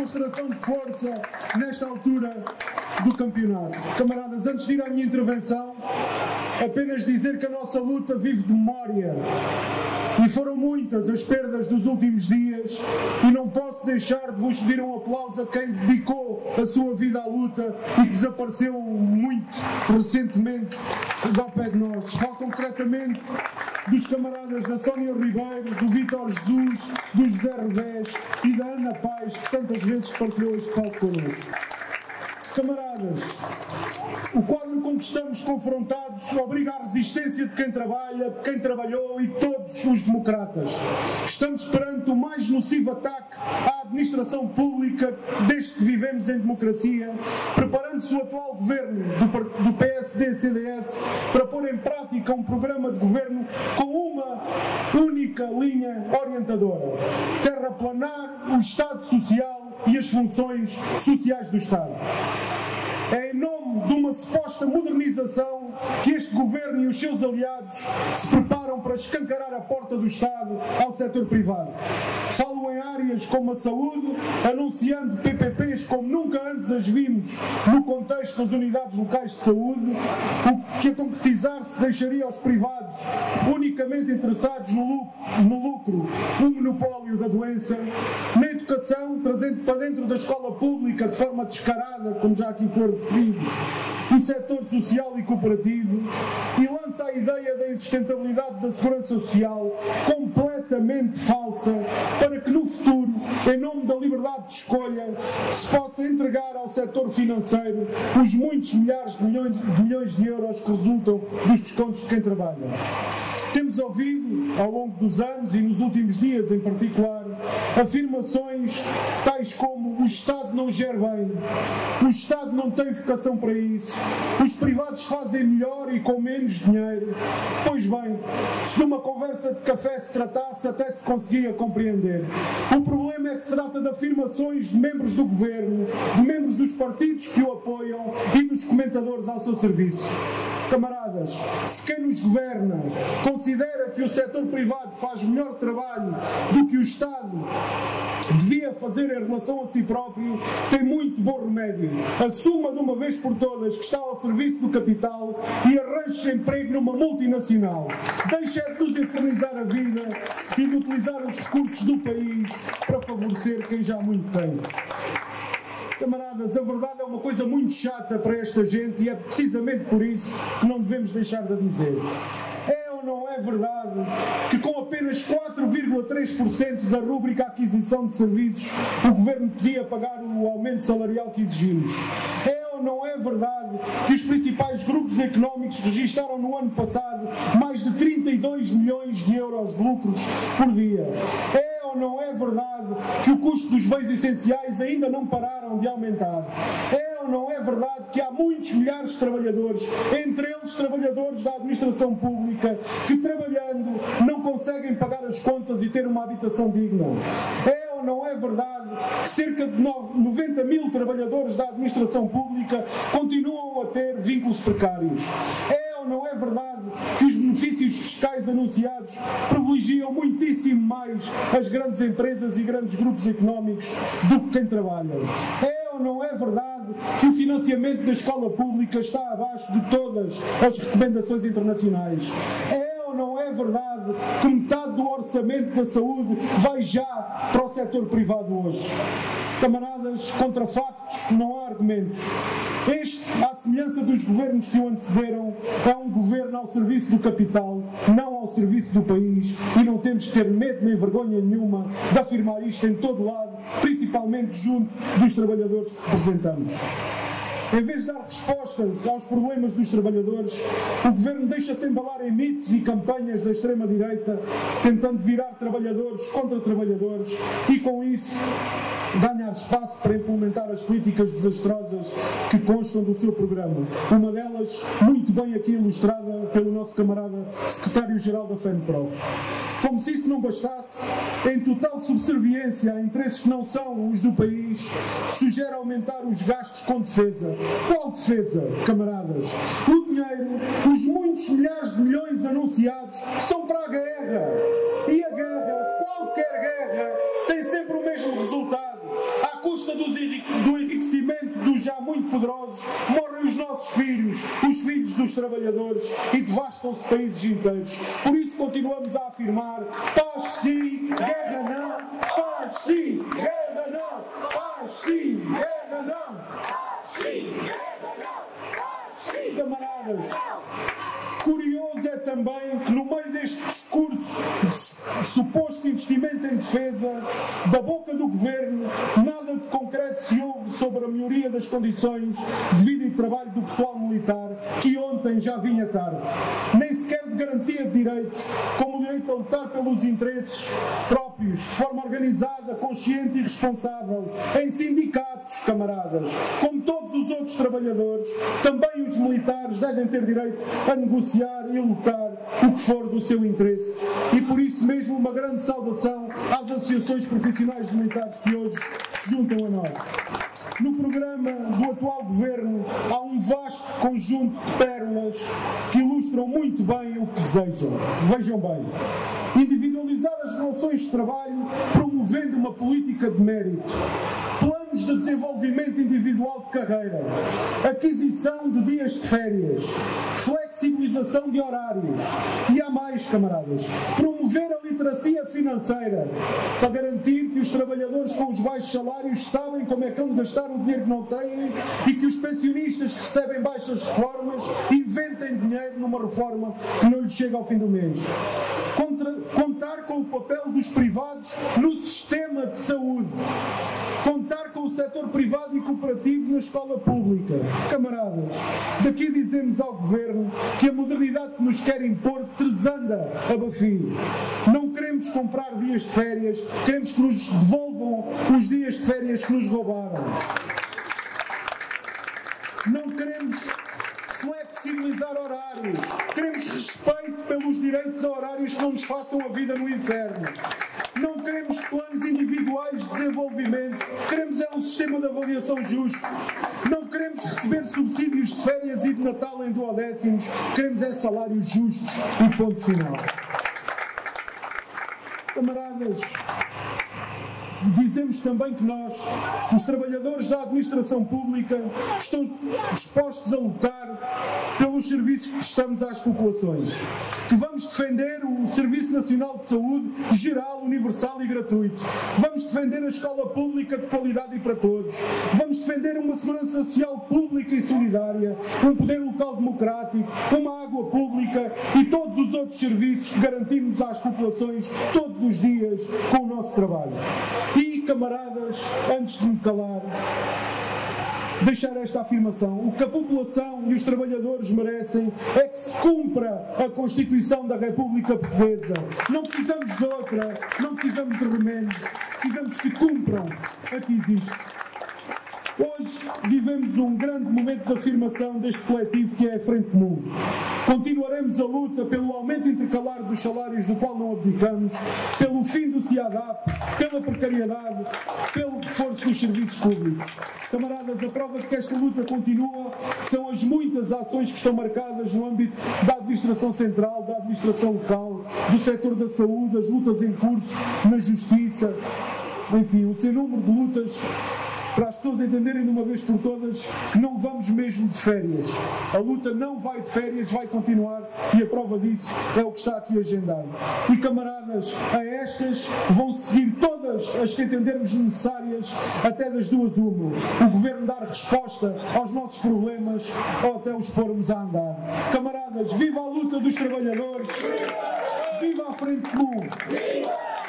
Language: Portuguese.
demonstração de força nesta altura do campeonato. Camaradas, antes de ir à minha intervenção, apenas dizer que a nossa luta vive de memória. E foram muitas as perdas dos últimos dias e não posso deixar de vos pedir um aplauso a quem dedicou a sua vida à luta e que desapareceu muito recentemente ao pé de nós. Falo concretamente dos camaradas da Sónia Ribeiro, do Vítor Jesus, do José Revés e da Ana Paz, que tantas vezes partilhou este palco connosco. Camaradas, o quadro com que estamos confrontados obriga à resistência de quem trabalha, de quem trabalhou e de todos os democratas. Estamos perante o mais nocivo ataque à administração pública desde que vivemos em democracia, preparando-se o atual governo do PSD-CDS para pôr em prática um programa de governo com uma única linha orientadora: terraplanar o Estado Social e as funções sociais do Estado. É em nome de uma suposta modernização que este governo e os seus aliados se preparam para escancarar a porta do Estado ao setor privado. Falo em áreas como a saúde, anunciando PPPs como nunca antes as vimos no contexto das unidades locais de saúde, o que a concretizar-se deixaria aos privados unicamente interessados no lucro, o monopólio da doença. Na educação, trazendo para dentro da escola pública de forma descarada, como já aqui foi referido, o setor social e cooperativo, e lança a ideia da insustentabilidade da segurança social, completamente falsa, para que no futuro, em nome da liberdade de escolha, se possa entregar ao setor financeiro os muitos milhares de milhões de euros que resultam dos descontos de quem trabalha. Temos ouvido, ao longo dos anos e nos últimos dias em particular, afirmações tais como: o Estado não gera bem, o Estado não tem vocação para isso, os privados fazem melhor e com menos dinheiro. Pois bem, se numa conversa de café se tratasse, até se conseguia compreender. O problema é que se trata de afirmações de membros do governo, de membros dos partidos que o apoiam e dos comentadores ao seu serviço. Camaradas, se quem nos governa considera que o setor privado faz melhor trabalho do que o Estado devia fazer em relação a si próprio, tem muito bom remédio. Assuma de uma vez por todas que está ao serviço do capital e arranje emprego numa multinacional. Deixe de nos infernizar a vida e de utilizar os recursos do país para favorecer quem já muito tem. Camaradas, a verdade é uma coisa muito chata para esta gente e é precisamente por isso que não devemos deixar de a dizer. É ou não é verdade que com apenas 4,3% da rúbrica aquisição de serviços o Governo podia pagar o aumento salarial que exigimos? É ou não é verdade que os principais grupos económicos registaram no ano passado mais de 32 milhões de euros de lucros por dia? É ou não é verdade que o custo dos bens essenciais ainda não pararam de aumentar? É ou não é verdade que há muitos milhares de trabalhadores, entre eles trabalhadores da administração pública, que trabalhando não conseguem pagar as contas e ter uma habitação digna? É ou não é verdade que cerca de 90 mil trabalhadores da administração pública continuam a ter vínculos precários? É ou não é verdade que os benefícios fiscais anunciados privilegiam muitíssimo mais as grandes empresas e grandes grupos económicos do que quem trabalha? É ou não é verdade que o financiamento da escola pública está abaixo de todas as recomendações internacionais? É ou não é verdade que metade do orçamento da saúde vai já para o setor privado hoje? Camaradas, contra factos não há argumentos. Este, à semelhança dos governos que o antecederam, é um governo ao serviço do capital, não ao serviço do país, e não temos que ter medo nem vergonha nenhuma de afirmar isto em todo lado, principalmente junto dos trabalhadores que representamos. Em vez de dar respostas aos problemas dos trabalhadores, o Governo deixa-se embalar em mitos e campanhas da extrema-direita, tentando virar trabalhadores contra trabalhadores e, com isso, ganhar espaço para implementar as políticas desastrosas que constam do seu programa. Uma delas, muito bem aqui ilustrada pelo nosso camarada Secretário-Geral da FENPROF. Como se isso não bastasse, em total subserviência a interesses que não são os do país, sugere aumentar os gastos com defesa. Qual defesa, camaradas? O dinheiro, os muitos milhares de milhões anunciados, são para a guerra. E a guerra, qualquer guerra, tem sempre o mesmo resultado. À custa detrimento dos já muito poderosos, morrem os nossos filhos, os filhos dos trabalhadores, e devastam-se países inteiros. Por isso continuamos a afirmar: paz sim, guerra não. Paz sim, guerra não. Paz sim, guerra não. Paz sim, guerra não. Paz sim. Camaradas, curioso é também que no meio deste discurso de suposto investimento em defesa, da boca do Governo, nada de concreto se ouve sobre a melhoria das condições de vida e trabalho do pessoal militar, que ontem já vinha tarde. Nem sequer de garantia de direitos, como o direito a lutar pelos interesses próprios, de forma organizada, consciente e responsável, em sindicatos, camaradas. Como todos os outros trabalhadores, também os militares devem ter direito a negociar e lutar o que for do seu interesse. E por isso mesmo uma grande saudação às associações profissionais de militares que hoje se juntam a nós. No programa do atual Governo há um vasto conjunto de pérolas que ilustram muito bem o que desejam. Vejam bem: individualizar as relações de trabalho promovendo uma política de mérito, planos de desenvolvimento individual de carreira, aquisição de dias de férias, flexibilização de horários e há mais, camaradas: promover a literacia financeira para garantir que os trabalhadores com os baixos salários sabem como é que vão gastar o dinheiro que não têm e que os pensionistas que recebem baixas reformas inventem dinheiro numa reforma que não lhes chega ao fim do mês. Contar com o papel dos privados no sistema de saúde. Contar com o setor privado e cooperativo na escola pública. Camaradas, daqui dizemos ao Governo que a modernidade que nos quer impor tresanda a bafio. Não queremos comprar dias de férias, queremos que nos devolvam os dias de férias que nos roubaram. Não queremos flexibilizar horários, queremos respeito pelos direitos a horários que não nos façam a vida no inferno. Não queremos planos individuais de desenvolvimento, queremos é um sistema de avaliação justo. Não queremos receber subsídios de férias e de Natal em duodécimos, queremos é salários justos e ponto final. Camaradas, dizemos também que nós, os trabalhadores da administração pública, estamos dispostos a lutar pelos serviços que prestamos às populações, que vamos defender o Serviço Nacional de Saúde geral, universal e gratuito, vamos defender a escola pública de qualidade e para todos, vamos defender uma segurança social pública e solidária, um poder local democrático, uma água pública e todos os outros serviços que garantimos às populações todos os dias com o nosso trabalho. E, camaradas, antes de me calar, deixar esta afirmação: o que a população e os trabalhadores merecem é que se cumpra a Constituição da República Portuguesa. Não precisamos de outra, não precisamos de remendos, precisamos que cumpram a que existe. Hoje vivemos um grande momento de afirmação deste coletivo que é a Frente Comum. Continuaremos a luta pelo aumento intercalar dos salários do qual não abdicamos, pelo fim do CIADAP, pela precariedade, pelo reforço dos serviços públicos. Camaradas, a prova de que esta luta continua são as muitas ações que estão marcadas no âmbito da administração central, da administração local, do setor da saúde, as lutas em curso na justiça, enfim, um sem número de lutas para as pessoas entenderem de uma vez por todas que não vamos mesmo de férias. A luta não vai de férias, vai continuar e a prova disso é o que está aqui agendado. E camaradas, a estas vão seguir todas as que entendermos necessárias, até das duas uma. O Governo dar resposta aos nossos problemas ou até os pormos a andar. Camaradas, viva a luta dos trabalhadores! Viva a Frente Comum!